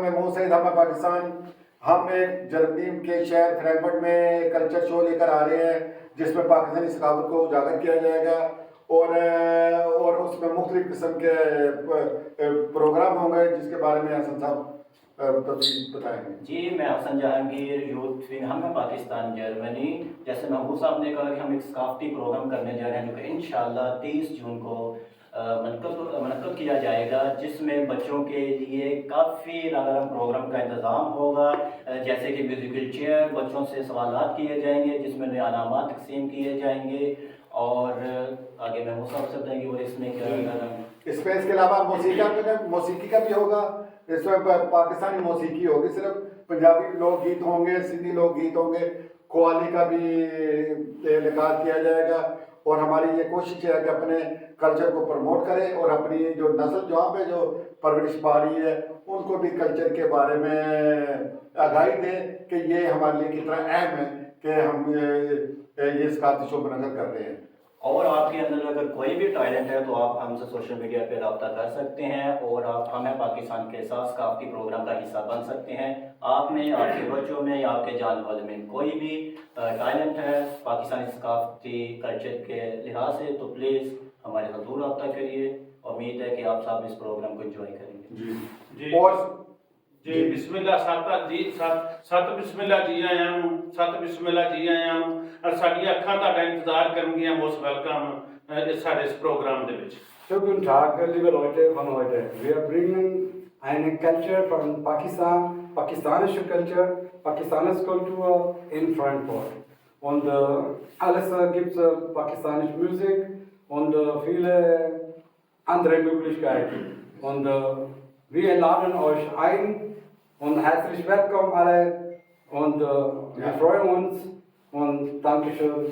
میں محسن ہم پاکستان، ہم ایک جرمنی کے شہر فرینکفرٹ میں کلچر شو لے کر آ رہے ہیں جس میں پاکستانی ثقافت کو اجاگر کیا جائے گا، اور اس میں مختلف قسم کے پروگرام ہوں گے جس کے بارے میں حسن صاحب تفصیل بتائیں گے۔ جی، میں حسن جہانگیر، یوتھ ونگ ہم پاکستان جرمنی۔ جیسے محبوب صاحب نے کہا کہ ہم ایک ثقافتی پروگرام کرنے جا رہے ہیں جو کہ انشاءاللہ 30 جون کو منعقد کیا جائے گا، جس میں بچوں کے لیے کافی رنگارنگ پروگرام کا انتظام ہوگا، جیسے کہ میوزیکل چیئر، بچوں سے سوالات کیے جائیں گے جس میں علامات تقسیم کیے جائیں گے، اور آگے محمود صاحب سے بتائیں گے اور اس میں کیا اس میں اس کے علاوہ موسیقی کا بھی ہوگا، اس میں پاکستانی موسیقی ہوگی، صرف پنجابی لوک گیت ہوں گے، سندھی لوک گیت ہوں گے، قوالی کا بھی انعقاد کیا جائے گا، اور ہماری یہ کوشش ہے کہ اپنے کلچر کو پروموٹ کریں اور اپنی جو نسل جہاں پہ جو پرورش پا رہی ہے ان کو بھی کلچر کے بارے میں آگاہی دیں کہ یہ ہمارے لیے کتنا اہم ہے کہ ہم یہ ثقافتی شو منعقد کر رہے ہیں۔ اور آپ کے اندر اگر کوئی بھی ٹیلنٹ ہے تو آپ ہم سے سوشل میڈیا پہ رابطہ کر سکتے ہیں، اور آپ ہمیں پاکستان کے ساتھ ثقافتی پروگرام کا حصہ بن سکتے ہیں۔ آپ میں، آپ کے بچوں میں یا آپ کے جان والے میں کوئی بھی ٹیلنٹ ہے پاکستانی ثقافتی کلچر کے لحاظ سے تو پلیز ہمارے ساتھ ضرور رابطہ کریے۔ امید ہے کہ آپ سب اس پروگرام کو انجوائے کریں گے۔ جی جی بسم اللہ سات بسم اللہ جی آیاں نوں، سات بسم اللہ جی آیاں نوں، اور ساڈی اکھاں تہاڈا انتظار کرن گیاں موسٹ ویلکم ساڈے اس programme they which. So, guten Tag, liebe Leute von heute. Wir bringen eine Culture von Pakistan, pakistanische Culture, pakistanische Kultur in Frankfurt. Und alles gibt pakistanische Musik und viele andere Möglichkeiten. Und wir laden euch ein und herzlich willkommen alle und wir freuen uns und Dankeschön.